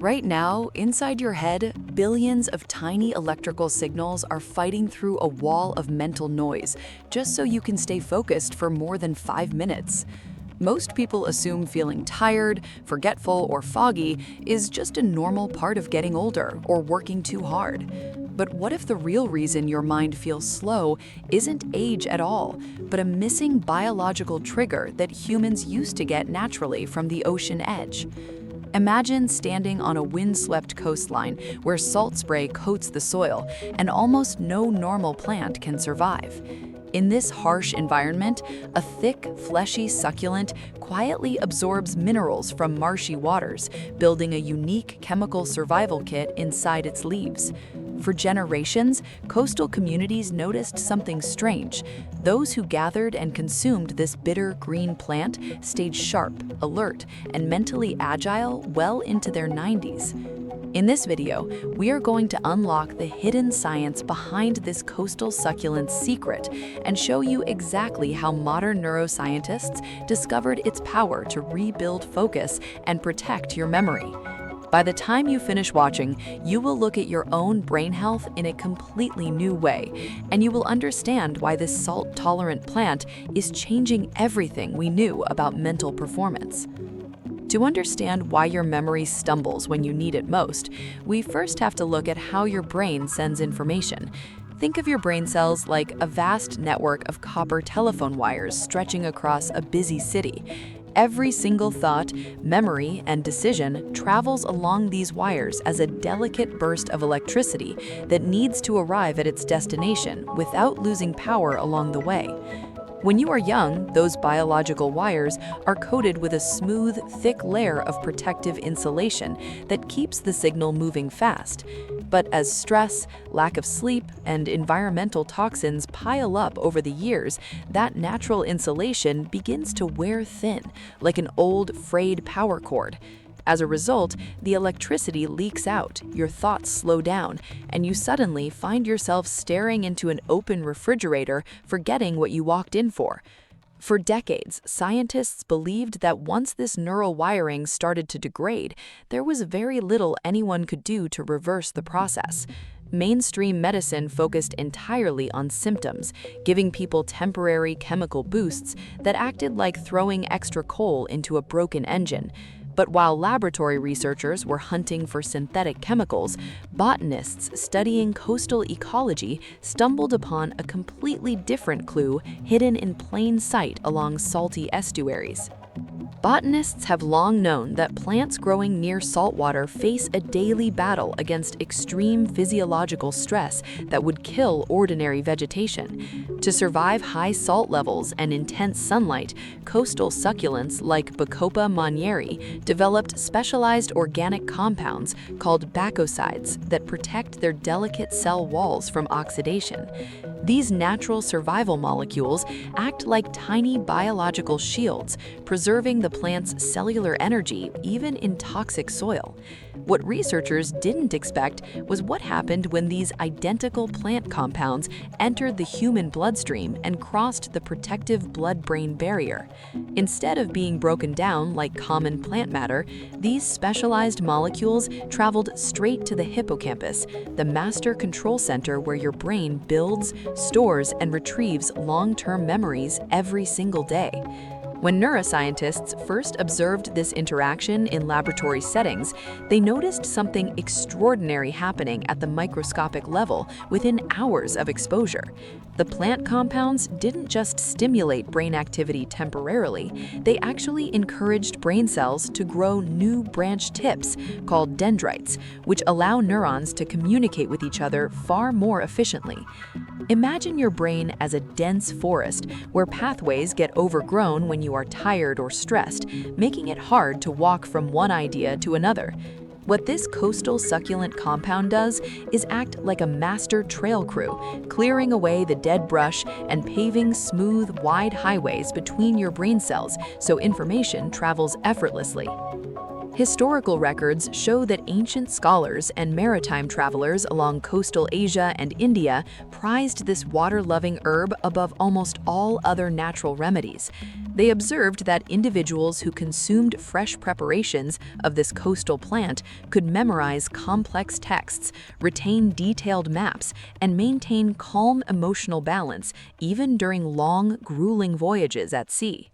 Right now, inside your head, billions of tiny electrical signals are fighting through a wall of mental noise, just so you can stay focused for more than 5 minutes. Most people assume feeling tired, forgetful, or foggy is just a normal part of getting older or working too hard. But what if the real reason your mind feels slow isn't age at all, but a missing biological trigger that humans used to get naturally from the ocean edge? Imagine standing on a windswept coastline where salt spray coats the soil and almost no normal plant can survive. In this harsh environment, a thick, fleshy succulent quietly absorbs minerals from marshy waters, building a unique chemical survival kit inside its leaves. For generations, coastal communities noticed something strange. Those who gathered and consumed this bitter green plant stayed sharp, alert, and mentally agile well into their 90s. In this video, we are going to unlock the hidden science behind this coastal succulent's secret and show you exactly how modern neuroscientists discovered its power to rebuild focus and protect your memory. By the time you finish watching, you will look at your own brain health in a completely new way, and you will understand why this salt-tolerant plant is changing everything we knew about mental performance. To understand why your memory stumbles when you need it most, we first have to look at how your brain sends information. Think of your brain cells like a vast network of copper telephone wires stretching across a busy city. Every single thought, memory, and decision travels along these wires as a delicate burst of electricity that needs to arrive at its destination without losing power along the way. When you are young, those biological wires are coated with a smooth, thick layer of protective insulation that keeps the signal moving fast. But as stress, lack of sleep, and environmental toxins pile up over the years, that natural insulation begins to wear thin, like an old, frayed power cord. As a result, the electricity leaks out, your thoughts slow down, and you suddenly find yourself staring into an open refrigerator, forgetting what you walked in for. For decades, scientists believed that once this neural wiring started to degrade, there was very little anyone could do to reverse the process. Mainstream medicine focused entirely on symptoms, giving people temporary chemical boosts that acted like throwing extra coal into a broken engine. But while laboratory researchers were hunting for synthetic chemicals, botanists studying coastal ecology stumbled upon a completely different clue hidden in plain sight along salty estuaries. Botanists have long known that plants growing near saltwater face a daily battle against extreme physiological stress that would kill ordinary vegetation. To survive high salt levels and intense sunlight, coastal succulents like Bacopa monnieri developed specialized organic compounds called bacosides that protect their delicate cell walls from oxidation. These natural survival molecules act like tiny biological shields, preserving the plant's cellular energy even in toxic soil. What researchers didn't expect was what happened when these identical plant compounds entered the human bloodstream and crossed the protective blood-brain barrier. Instead of being broken down like common plant matter, these specialized molecules traveled straight to the hippocampus, the master control center where your brain builds, stores, and retrieves long-term memories every single day. When neuroscientists first observed this interaction in laboratory settings, they noticed something extraordinary happening at the microscopic level within hours of exposure. The plant compounds didn't just stimulate brain activity temporarily, they actually encouraged brain cells to grow new branch tips called dendrites, which allow neurons to communicate with each other far more efficiently. Imagine your brain as a dense forest where pathways get overgrown when you are tired or stressed, making it hard to walk from one idea to another. What this coastal succulent compound does is act like a master trail crew, clearing away the dead brush and paving smooth, wide highways between your brain cells so information travels effortlessly. Historical records show that ancient scholars and maritime travelers along coastal Asia and India prized this water-loving herb above almost all other natural remedies. They observed that individuals who consumed fresh preparations of this coastal plant could memorize complex texts, retain detailed maps, and maintain calm emotional balance even during long, grueling voyages at sea.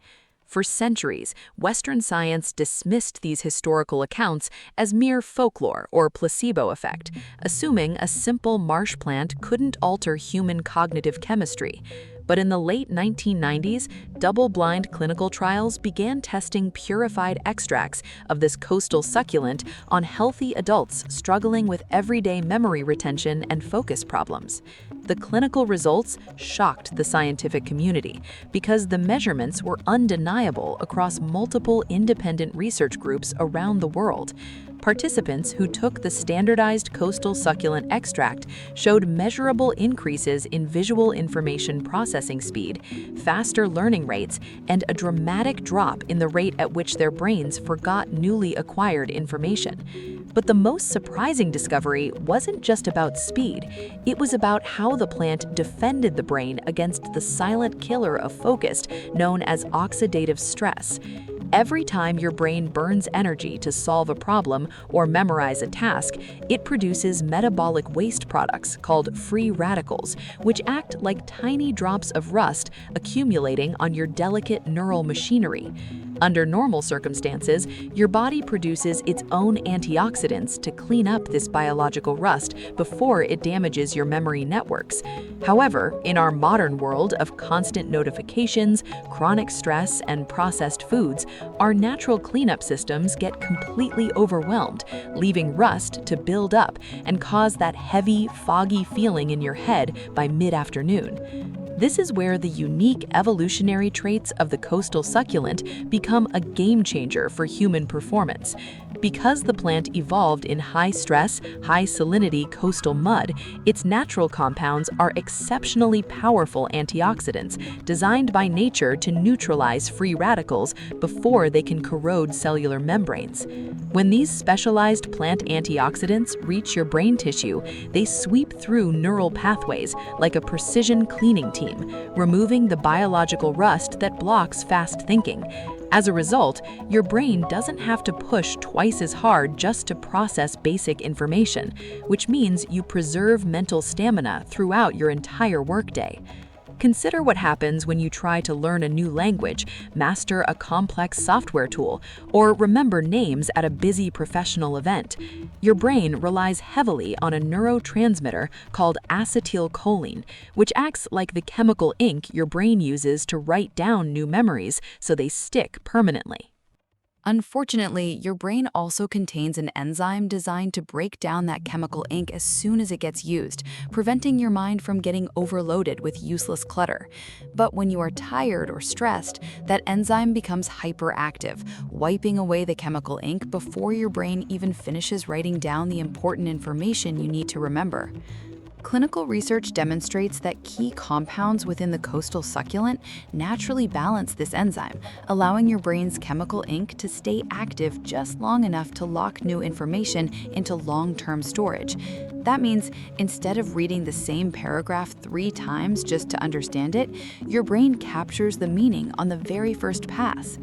For centuries, Western science dismissed these historical accounts as mere folklore or placebo effect, assuming a simple marsh plant couldn't alter human cognitive chemistry. But in the late 1990s, double-blind clinical trials began testing purified extracts of this coastal succulent on healthy adults struggling with everyday memory retention and focus problems. The clinical results shocked the scientific community because the measurements were undeniable across multiple independent research groups around the world. Participants who took the standardized coastal succulent extract showed measurable increases in visual information processing speed, faster learning rates, and a dramatic drop in the rate at which their brains forgot newly acquired information. But the most surprising discovery wasn't just about speed, it was about how the plant defended the brain against the silent killer of focus known as oxidative stress. Every time your brain burns energy to solve a problem or memorize a task, it produces metabolic waste products called free radicals, which act like tiny drops of rust accumulating on your delicate neural machinery. Under normal circumstances, your body produces its own antioxidants to clean up this biological rust before it damages your memory networks. However, in our modern world of constant notifications, chronic stress, and processed foods, our natural cleanup systems get completely overwhelmed, leaving rust to build up and cause that heavy, foggy feeling in your head by mid-afternoon. This is where the unique evolutionary traits of the coastal succulent become a game changer for human performance. Because the plant evolved in high-stress, high-salinity coastal mud, its natural compounds are exceptionally powerful antioxidants designed by nature to neutralize free radicals before they can corrode cellular membranes. When these specialized plant antioxidants reach your brain tissue, they sweep through neural pathways like a precision cleaning team, removing the biological rust that blocks fast thinking. As a result, your brain doesn't have to push twice as hard just to process basic information, which means you preserve mental stamina throughout your entire workday. Consider what happens when you try to learn a new language, master a complex software tool, or remember names at a busy professional event. Your brain relies heavily on a neurotransmitter called acetylcholine, which acts like the chemical ink your brain uses to write down new memories so they stick permanently. Unfortunately, your brain also contains an enzyme designed to break down that chemical ink as soon as it gets used, preventing your mind from getting overloaded with useless clutter. But when you are tired or stressed, that enzyme becomes hyperactive, wiping away the chemical ink before your brain even finishes writing down the important information you need to remember. Clinical research demonstrates that key compounds within the coastal succulent naturally balance this enzyme, allowing your brain's chemical ink to stay active just long enough to lock new information into long-term storage. That means instead of reading the same paragraph 3 times just to understand it, your brain captures the meaning on the very first pass.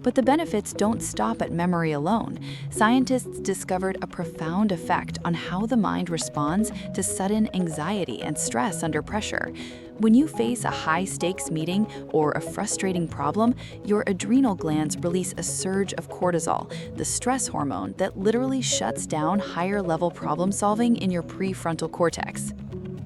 But the benefits don't stop at memory alone. Scientists discovered a profound effect on how the mind responds to sudden anxiety and stress under pressure. When you face a high-stakes meeting or a frustrating problem, your adrenal glands release a surge of cortisol, the stress hormone that literally shuts down higher-level problem-solving in your prefrontal cortex.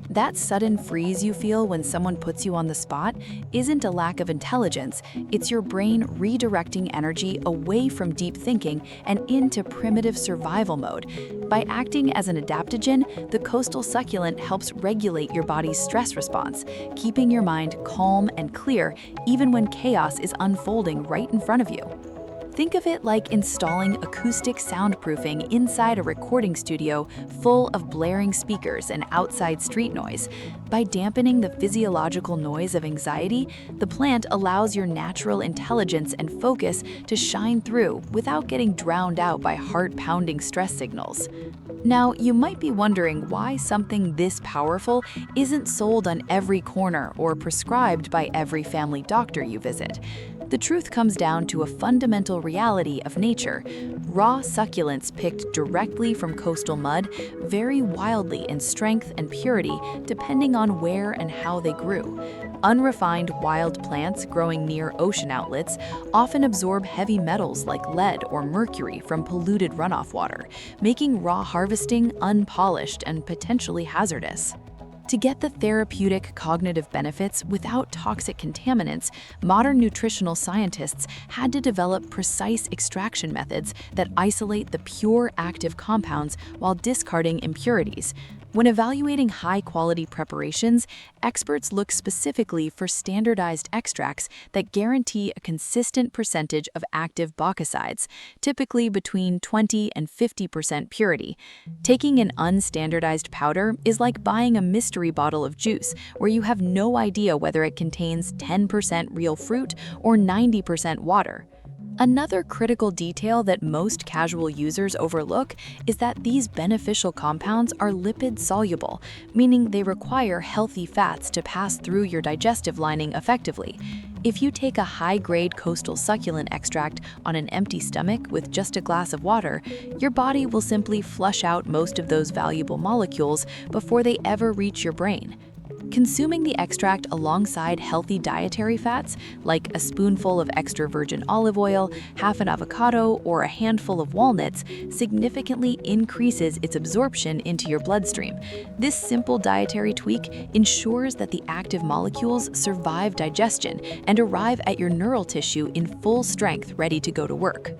That sudden freeze you feel when someone puts you on the spot isn't a lack of intelligence, it's your brain redirecting energy away from deep thinking and into primitive survival mode. By acting as an adaptogen, the coastal succulent helps regulate your body's stress response, keeping your mind calm and clear even when chaos is unfolding right in front of you. Think of it like installing acoustic soundproofing inside a recording studio full of blaring speakers and outside street noise. By dampening the physiological noise of anxiety, the plant allows your natural intelligence and focus to shine through without getting drowned out by heart-pounding stress signals. Now, you might be wondering why something this powerful isn't sold on every corner or prescribed by every family doctor you visit. The truth comes down to a fundamental reality of nature. Raw succulents picked directly from coastal mud vary wildly in strength and purity depending on where and how they grew. Unrefined wild plants growing near ocean outlets often absorb heavy metals like lead or mercury from polluted runoff water, making raw harvesting unpolished and potentially hazardous. To get the therapeutic cognitive benefits without toxic contaminants, modern nutritional scientists had to develop precise extraction methods that isolate the pure active compounds while discarding impurities. When evaluating high-quality preparations, experts look specifically for standardized extracts that guarantee a consistent percentage of active bauxicides, typically between 20 and 50% purity. Taking an unstandardized powder is like buying a mystery bottle of juice where you have no idea whether it contains 10% real fruit or 90% water. Another critical detail that most casual users overlook is that these beneficial compounds are lipid-soluble, meaning they require healthy fats to pass through your digestive lining effectively. If you take a high-grade coastal succulent extract on an empty stomach with just a glass of water, your body will simply flush out most of those valuable molecules before they ever reach your brain. Consuming the extract alongside healthy dietary fats, like a spoonful of extra virgin olive oil, half an avocado, or a handful of walnuts, significantly increases its absorption into your bloodstream. This simple dietary tweak ensures that the active molecules survive digestion and arrive at your neural tissue in full strength, ready to go to work.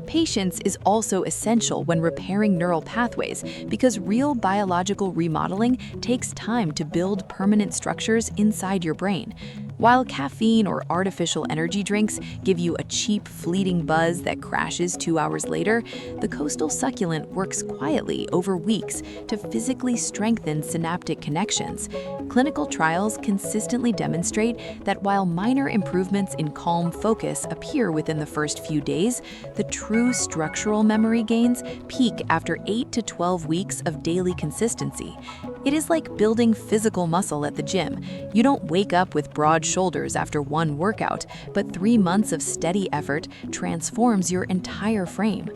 Patience is also essential when repairing neural pathways because real biological remodeling takes time to build permanent structures inside your brain. While caffeine or artificial energy drinks give you a cheap, fleeting buzz that crashes 2 hours later, the coastal succulent works quietly over weeks to physically strengthen synaptic connections. Clinical trials consistently demonstrate that while minor improvements in calm focus appear within the first few days, the true structural memory gains peak after 8 to 12 weeks of daily consistency. It is like building physical muscle at the gym. You don't wake up with broad shoulders after one workout, but 3 months of steady effort transforms your entire frame.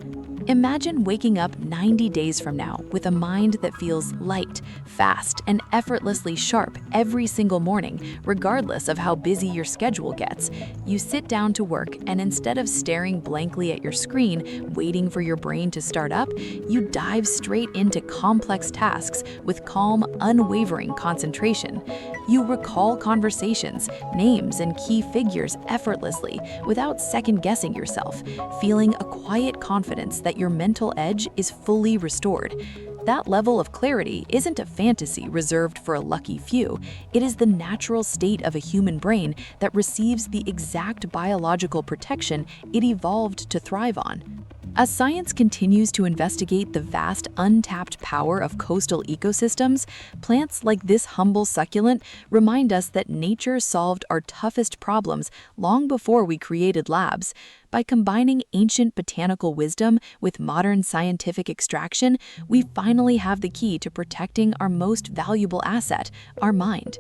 Imagine waking up 90 days from now with a mind that feels light, fast, and effortlessly sharp every single morning, regardless of how busy your schedule gets. You sit down to work, and instead of staring blankly at your screen, waiting for your brain to start up, you dive straight into complex tasks with calm, unwavering concentration. You recall conversations, names, and key figures effortlessly without second-guessing yourself, feeling a quiet confidence that your mental edge is fully restored. That level of clarity isn't a fantasy reserved for a lucky few. It is the natural state of a human brain that receives the exact biological protection it evolved to thrive on. As science continues to investigate the vast untapped power of coastal ecosystems, plants like this humble succulent remind us that nature solved our toughest problems long before we created labs. By combining ancient botanical wisdom with modern scientific extraction, we finally have the key to protecting our most valuable asset, our mind.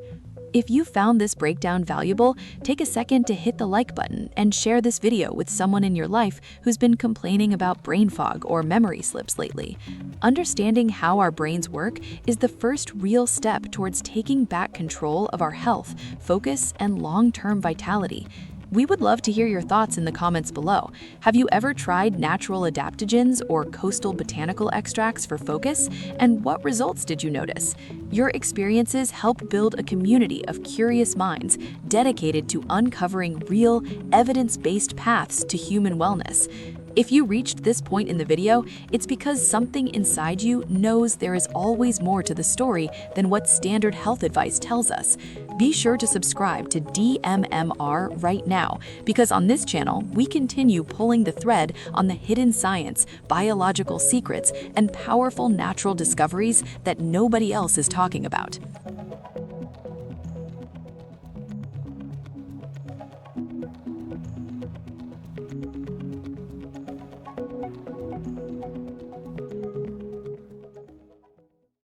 If you found this breakdown valuable, take a second to hit the like button and share this video with someone in your life who's been complaining about brain fog or memory slips lately. Understanding how our brains work is the first real step towards taking back control of our health, focus, and long-term vitality. We would love to hear your thoughts in the comments below. Have you ever tried natural adaptogens or coastal botanical extracts for focus? And what results did you notice? Your experiences help build a community of curious minds dedicated to uncovering real, evidence-based paths to human wellness. If you reached this point in the video, it's because something inside you knows there is always more to the story than what standard health advice tells us. Be sure to subscribe to DMMR right now, because on this channel, we continue pulling the thread on the hidden science, biological secrets, and powerful natural discoveries that nobody else is talking about.